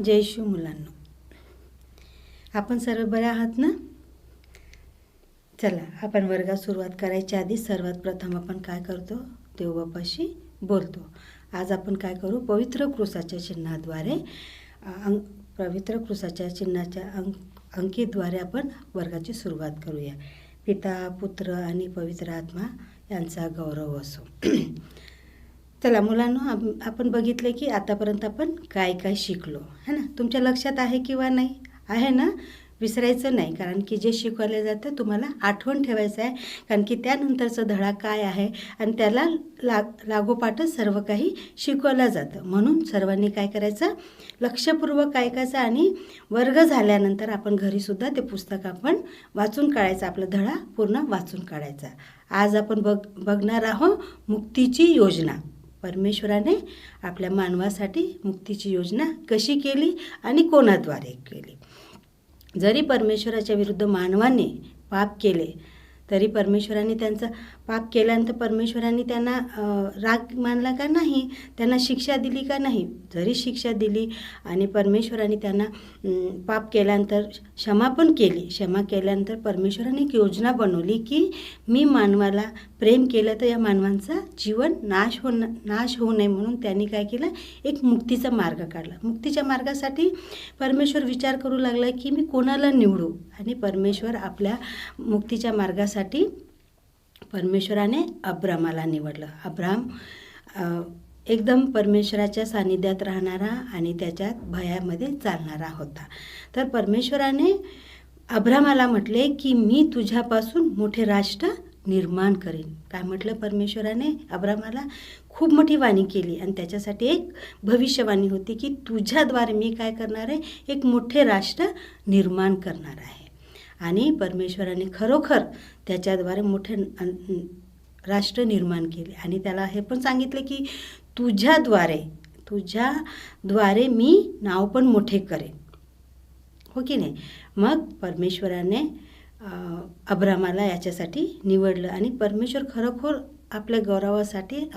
जय शिव मुलांनो, आपण सर्व बरे आहात ना? चला, आपण वर्गात सुरुवात करायच्या आधी सर्वात प्रथम आपण काय करतो? देवबापाशी बोलतो. आज आपण काय करू? पवित्र क्रूसाच्या चिन्हाद्वारे पवित्र क्रूसाच्या चिन्हाच्या अंकितद्वारे आपण वर्गाची सुरुवात करूया. पिता, पुत्र आणि पवित्र आत्मा यांचा गौरव असो. चला मुलांनो, आपण बघितले की आतापर्यंत आपण काय काय शिकलो है ना. तुमच्या लक्षात आहे किंवा नाही? आहे ना. विसरायचं नाही, कारण की जे शिकवले जातं तुम्हाला आठवण ठेवायचं आहे, कारण की त्यानंतरचा धडा काय आहे आणि त्याला लागोपाठच सर्व काही शिकवलं जातं. म्हणून सर्वांनी काय करायचं? लक्षपूर्वक ऐकायचं आणि वर्ग झाल्यानंतर आपण घरीसुद्धा ते पुस्तक आपण वाचून काढायचं, आपला धडा पूर्ण वाचून काढायचा. आज आपण बघणार आहोत मुक्तीची योजना. परमेश्वराने आपल्या मानवासाठी मुक्तीची योजना कशी केली आणि कोणाद्वारे केली. जरी परमेश्वराच्या विरुद्ध मानवाने पाप केले तरी परमेश्वराने त्यांचं पाप केल्यानंतर परमेश्वराने त्यांना राग मानला का नाही? त्यांना शिक्षा दिली का नाही? जरी शिक्षा दिली आणि परमेश्वराने त्यांना पाप केल्यानंतर क्षमा पण केली. क्षमा केल्यानंतर परमेश्वराने एक योजना बनवली की मी मानवाला प्रेम केलं तर या मानवांचा जीवन नाश होऊ नये, म्हणून त्यांनी काय केलं? एक मुक्तीचा मार्ग काढला. मुक्तीच्या मार्गासाठी परमेश्वर विचार करू लागला की मी कोणाला निवडू, आणि परमेश्वर आपल्या मुक्तीच्या मार्गासाठी परमेश्वराने अब्रामाला निवडलं. अब्राम एकदम परमेश्वराच्या सानिध्यात राहणारा आणि त्याच्यात भयामध्ये चालणारा होता. तर परमेश्वराने अब्रामाला म्हटले की मी तुझ्यापासून मोठे राष्ट्र निर्माण करेन. काय म्हटलं परमेश्वराने अब्रामाला? खूप मोठी वाणी केली आणि त्याच्यासाठी एक भविष्यवाणी होती की तुझ्याद्वारे मी काय करणार आहे? एक मोठे राष्ट्र निर्माण करणार आहे. आणि परमेश्वराने खरोखर त्याच्याद्वारे मोठे राष्ट्र निर्माण केले आणि त्याला हे पण सांगितले की तुझ्याद्वारे मी नाव पण मोठे करेन, हो की नाही. मग परमेश्वराने अब्रामाला याच्यासाठी निवडलं आणि परमेश्वर खरोखर आपल्या गौरवासाठी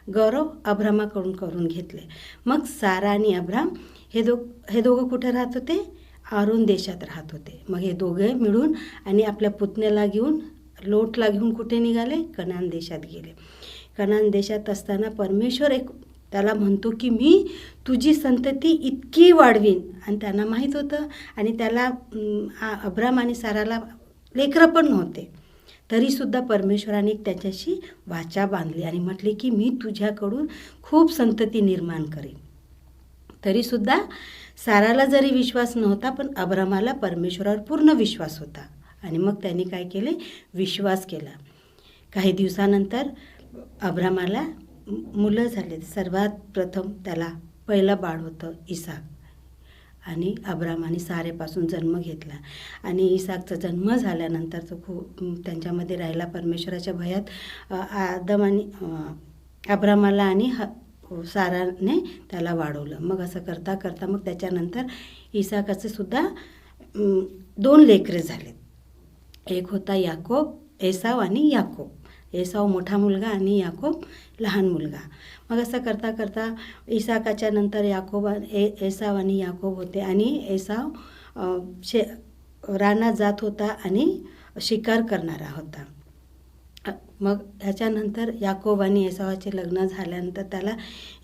गौरव अब्रामाकडून करून घेतले. मग सारा आणि अब्राम हे दोघं कुठे राहत होते? आरोन देशात राहत होते. मग हे दोघे मिळून आणि आपल्या पुतण्याला घेऊन, लोटला घेऊन कुठे निघाले? कनान देशात गेले. कनान देशात असताना परमेश्वर त्याला म्हणतो की मी तुझी संतती इतकी वाढवीन, आणि त्यांना माहीत होतं आणि त्याला अब्राम आणि साराला लेकरं पण नव्हते. तरीसुद्धा परमेश्वराने त्याच्याशी वाचा बांधली आणि म्हटले की मी तुझ्याकडून खूप संतती निर्माण करेन. तरीसुद्धा साराला जरी विश्वास नव्हता, पण अब्रामाला परमेश्वरावर पूर्ण विश्वास होता आणि मग त्यांनी काय केले? विश्वास केला. काही दिवसानंतर अब्रामाला मुलं झाले. सर्वात प्रथम त्याला पहिलं बाळ होतं इसाक, आणि अब्रामाने सारेपासून जन्म घेतला. आणि इसाकचा जन्म झाल्यानंतर तो खूप त्यांच्यामध्ये राहिला. परमेश्वराच्या भयात अब्रामाला आणि साराने त्याला वाढवलं. मग असं करता करता मग त्याच्यानंतर इसाकाचे सुद्धा 2 लेकरे झाले. एक होता याकोब, एसाव आणि याकोब. एसाव मोठा मुलगा आणि याकोब लहान मुलगा. मग असं करता करता इसाकाच्या नंतर एसाव आणि याकोब होते. आणि एसाव रानात जात होता आणि शिकार करणारा होता. मग ह्याच्यानंतर याकोब आणि एसावाचे लग्न झाल्यानंतर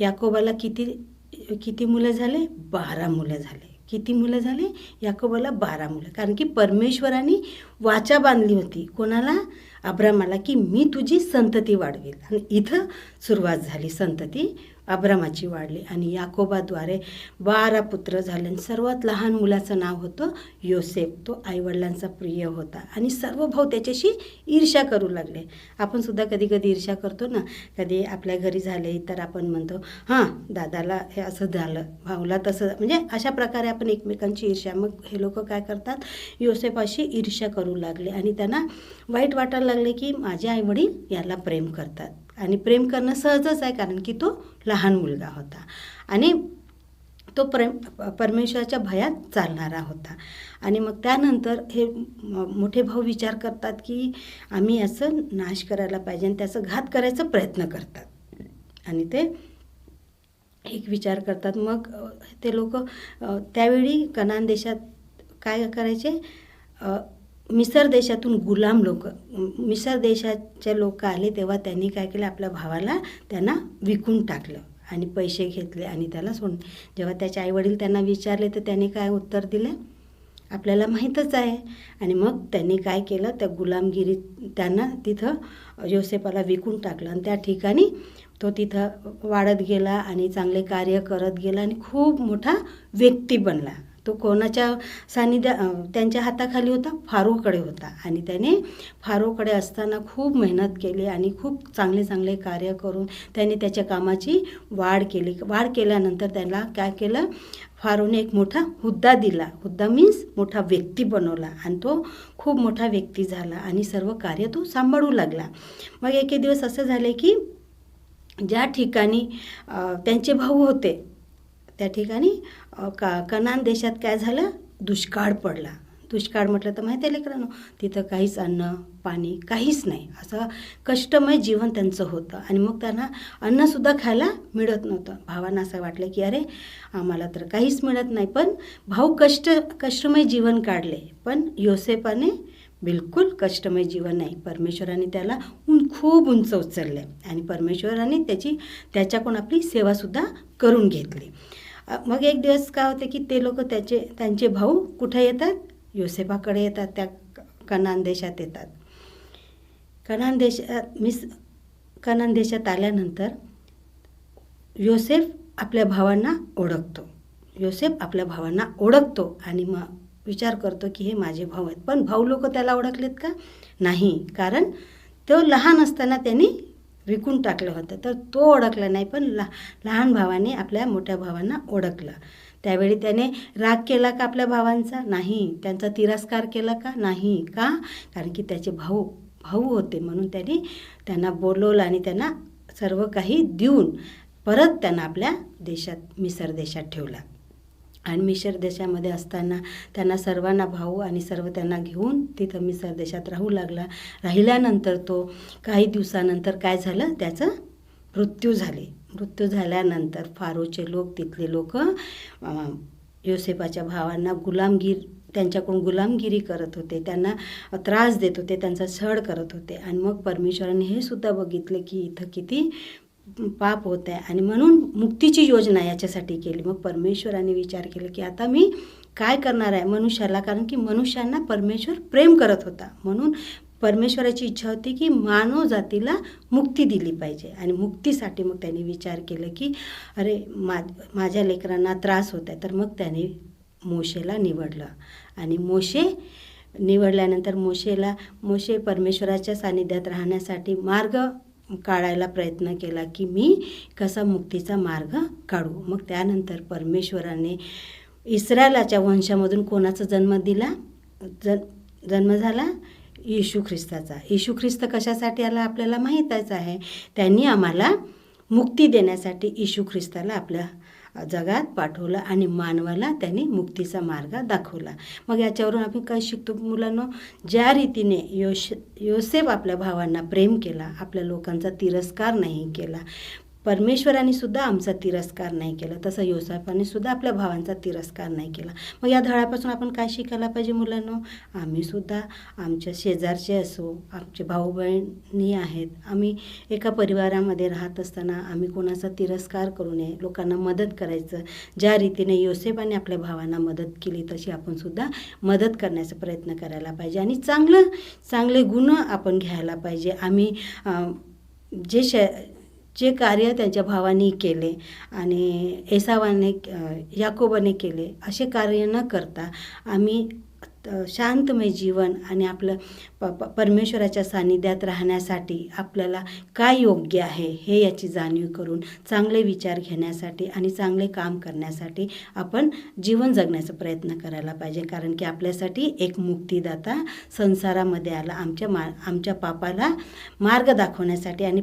याकोबाला किती मुलं झाले? 12 मुलं झाले. किती मुलं झाले? याकोबाला 12 मुलं. कारण की परमेश्वराने वाचा बांधली होती. कोणाला? अब्रामाला, की मी तुझी संतती वाढवेल. आणि इथं सुरुवात झाली. संतती अब्रामाची वाढली आणि याकोबाद्वारे 12 पुत्र झाले. आणि सर्वात लहान मुलाचं नाव होतं योसेफ. तो आईवडिलांचा प्रिय होता आणि सर्व भाऊ त्याच्याशी ईर्ष्या करू लागले. आपण सुद्धा कधी कधी ईर्ष्या करतो ना. कधी आपल्या घरी झाले तर आपण म्हणतो हां दादाला हे असं झालं, भाऊला तसं, म्हणजे अशा प्रकारे आपण एकमेकांची ईर्ष्या. मग हे लोक काय करतात? योसेफाशी ईर्ष्या करू लागले आणि त्यांना वाईट वाटायला लागले की माझे आईवडील याला प्रेम करतात. आणि प्रेम करणं सहजच आहे, कारण की तो लहान मुलगा होता आणि तो परमेश्वराच्या भयात चालणारा होता. आणि मग त्यानंतर हे मोठे भाऊ विचार करतात की आम्ही असं नाश करायला पाहिजे आणि त्याचा घात करायचा प्रयत्न करतात. आणि ते एक विचार करतात. मग ते लोक त्यावेळी कनान देशात काय करायचे, मिसर देशातून गुलाम लोक, मिसर देशाचे लोक आले तेव्हा त्यांनी काय केलं, आपल्या भावाला त्यांना विकून टाकलं आणि पैसे घेतले आणि त्याला सोडून. जेव्हा त्याचे आईवडील त्यांना विचारले तर त्यांनी काय उत्तर दिले आपल्याला माहीतच आहे. आणि मग त्यांनी काय केलं, त्या गुलामगिरी त्यांना तिथं योसेफाला विकून टाकलं आणि त्या ठिकाणी तो तिथं वाढत गेला आणि चांगले कार्य करत गेला आणि खूप मोठा व्यक्ती बनला. तो कोणाच्या त्यांच्या हाताखाली होता, फारोकडे होता. आणि त्याने फारोकडे असताना खूप मेहनत केली आणि खूप चांगले चांगले कार्य करून त्याने त्याच्या कामाची वाढ केली. वाढ केल्यानंतर त्याला काय केलं, फारोने एक मोठा हुद्दा दिला. हुद्दा मीन्स मोठा व्यक्ती बनवला आणि तो खूप मोठा व्यक्ती झाला आणि सर्व कार्य तो सांभाळू लागला. मग एके दिवस असं झाले की ज्या ठिकाणी त्यांचे भाऊ होते त्या ठिकाणी कनान देशात काय झालं, दुष्काळ पडला. दुष्काळ म्हटलं तर माहिती आहे लेकरांनो, तिथं काहीच अन्न पाणी काहीच नाही, असं कष्टमय जीवन त्यांचं होतं. आणि मग त्यांना अन्नसुद्धा खायला मिळत नव्हतं. भावांना असं वाटलं की अरे आम्हाला तर काहीच मिळत नाही. पण भाऊ कष्टमय जीवन काढले, पण योसेफाने बिलकुल कष्टमय जीवन नाही. परमेश्वराने त्याला खूप उंच उचलले आणि परमेश्वराने त्याच्याकडून आपली सेवासुद्धा करून घेतली. मग एक दिवस काय होते की ते लोक त्यांचे भाऊ कुठे येतात, योसेफाकडे येतात, त्या कनान देशात येतात. कनान देशात आल्यानंतर योसेफ आपल्या भावांना ओळखतो आणि मग विचार करतो की हे माझे भाऊ आहेत. पण भाऊ लोक त्याला ओळखलेत का, नाही, कारण तो लहान असताना त्यांनी विकून टाकलं होतं, तर तो ओळखला नाही. पण लहान भावाने आपल्या मोठ्या भावांना ओळखलं. त्यावेळी त्याने राग केला का आपल्या भावांचा, नाही. त्यांचा तिरस्कार केला का, नाही. का, कारण की त्याचे भाऊ होते म्हणून त्यांना बोलवलं आणि त्यांना सर्व काही देऊन परत त्यांना आपल्या देशात मिसर देशात ठेवला. आणि मिसर देशामध्ये असताना त्यांना सर्वांना भाऊ आणि सर्व त्यांना घेऊन तिथं मिसर देशात राहू लागला. राहिल्यानंतर तो काही दिवसानंतर काय झालं, त्याचं मृत्यू झाल्यानंतर फारोचे लोक, तिथले लोक योसेफाच्या भावांना त्यांच्याकडून गुलामगिरी करत होते, त्यांना त्रास देत होते, त्यांचा छळ करत होते. आणि मग परमेश्वराने हे सुद्धा बघितले की इथं किती पाप होत आहे आणि म्हणून मुक्तीची योजना याच्यासाठी केली. मग परमेश्वराने विचार केला की आता मी काय करणार आहे मनुष्याला, कारण की मनुष्यांना परमेश्वर प्रेम करत होता. म्हणून परमेश्वराची इच्छा होती की मानव जातीला मुक्ती दिली पाहिजे. आणि मुक्तीसाठी मग त्यांनी विचार केला की अरे माझ्या लेकरांना त्रास होत आहे. तर मग त्याने मोशेला निवडलं आणि मोशे निवडल्यानंतर मोशे परमेश्वराच्या सानिध्यात राहण्यासाठी मार्ग काढायला प्रयत्न केला की मी कसा मुक्तीचा मार्ग काढू. मग त्यानंतर परमेश्वराने इस्रायलाच्या वंशामधून कोणाचा जन्म झाला, येशू ख्रिस्ताचा. येशू ख्रिस्त कशासाठी आला आपल्याला माहीतच आहे. त्यांनी आम्हाला मुक्ती देण्यासाठी येशू ख्रिस्ताला आपल्या जगात पाठवलं आणि मानवाला त्यांनी मुक्तीचा मार्ग दाखवला. मग याच्यावरून आपण काय शिकतो मुलांनो, ज्या रीतीने योसेफ आपल्या भावांना प्रेम केला, आपल्या लोकांचा तिरस्कार नाही केला, परमेश्वराने सुद्धा आमचा तिरस्कार नाही केला, तसं योसेफाने सुद्धा आपल्या भावांचा तिरस्कार नाही केला. मग या धड्यापासून आपण काय शिकायला पाहिजे मुलांनो, आम्ही सुद्धा आमच्या शेजारचे असो, आमचे भाऊ बहिणी आहेत, आम्ही एका परिवारामध्ये राहत असताना आम्ही कोणाचा तिरस्कार करू नये, लोकांना मदत करायचं. ज्या रीतीने योसेफाने आपल्या भावांना मदत केली तशी आपण सुद्धा मदत करण्याचा प्रयत्न करायला पाहिजे आणि चांगले गुण आपण घ्यायला पाहिजे. आम्ही जे कार्य त्यांच्या भावांनी केले आणि याकोबाने केले असे कार्य न करता आम्ही शांतमय जीवन आणि आपलं परमेश्वराच्या सानिध्यात राहण्यासाठी आपल्याला काय योग्य आहे हे याची जाणीव करून चांगले विचार घेण्यासाठी आणि चांगले काम करण्यासाठी आपण जीवन जगण्याचा प्रयत्न करायला पाहिजे. कारण की आपल्यासाठी एक मुक्तिदाता संसारामध्ये आला, आमच्या पापाला मार्ग दाखवण्यासाठी आणि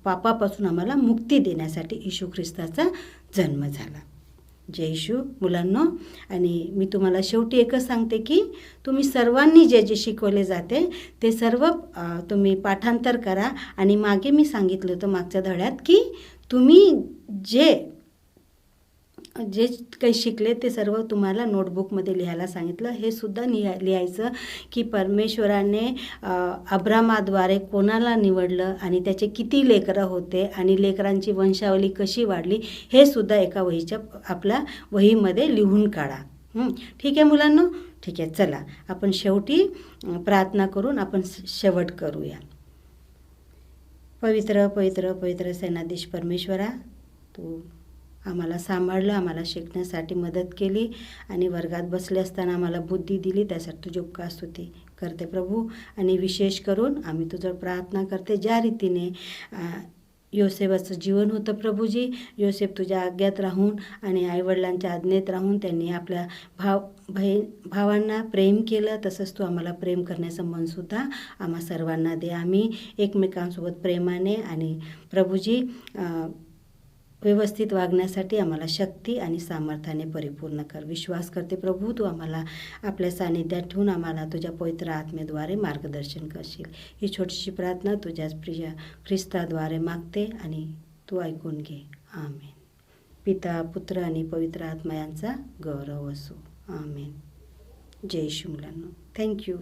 पापापासून आम्हाला मुक्ती देण्यासाठी येशू ख्रिस्ताचा जन्म झाला. जय येशू मुलांनो. आणि मी तुम्हाला शेवटी एकच सांगते की तुम्ही सर्वांनी जे शिकवले जाते ते सर्व तुम्ही पाठांतर करा. आणि मागे मी सांगितलं होतं मागच्या धड्यात की तुम्ही जे जे काही शिकले ते सर्व तुम्हाला नोटबुकमध्ये लिहायला सांगितलं. हे सुद्धा लिहायचं की परमेश्वराने अब्रामाद्वारे कोणाला निवडलं आणि त्याचे किती लेकरं होते आणि लेकरांची वंशावली कशी वाढली, हे सुद्धा एका आपल्या वहीमध्ये लिहून काढा. ठीक आहे मुलांनो? ठीक आहे, चला आपण शेवटी प्रार्थना करून आपण शेवट करूया. पवित्र पवित्र पवित्र सेनाधीश परमेश्वरा, तू आम्हाला सांभाळलं, आम्हाला शिकण्यासाठी मदत केली आणि वर्गात बसले असताना आम्हाला बुद्धी दिली, त्यासाठी तुझी उपकार स्तुती करते प्रभू. आणि विशेष करून आम्ही तुझं प्रार्थना करते ज्या रीतीने योसेफाचं जीवन होतं प्रभूजी. योसेफ तुझ्या आज्ञात राहून आणि आईवडिलांच्या आज्ञेत राहून त्यांनी आपल्या भावांना प्रेम केलं, तसंच तू आम्हाला प्रेम करण्याचं मनसुद्धा आम्हा सर्वांना दे. आम्ही एकमेकांसोबत प्रेमाने आणि प्रभूजी व्यवस्थित वागण्यासाठी आम्हाला शक्ती आणि सामर्थ्याने परिपूर्ण कर. विश्वास करते प्रभू, तू आम्हाला आपल्या सानिध्यात ठेवून आम्हाला तुझ्या पवित्र आत्मेद्वारे मार्गदर्शन करशील. ही छोटीशी प्रार्थना तुझ्या प्रिय ख्रिस्ताद्वारे मागते आणि तू ऐकून घे. आमेन. पिता, पुत्र आणि पवित्र आत्मा यांचा गौरव असो. आमेन. जय श्री मुलांनो. थँक्यू.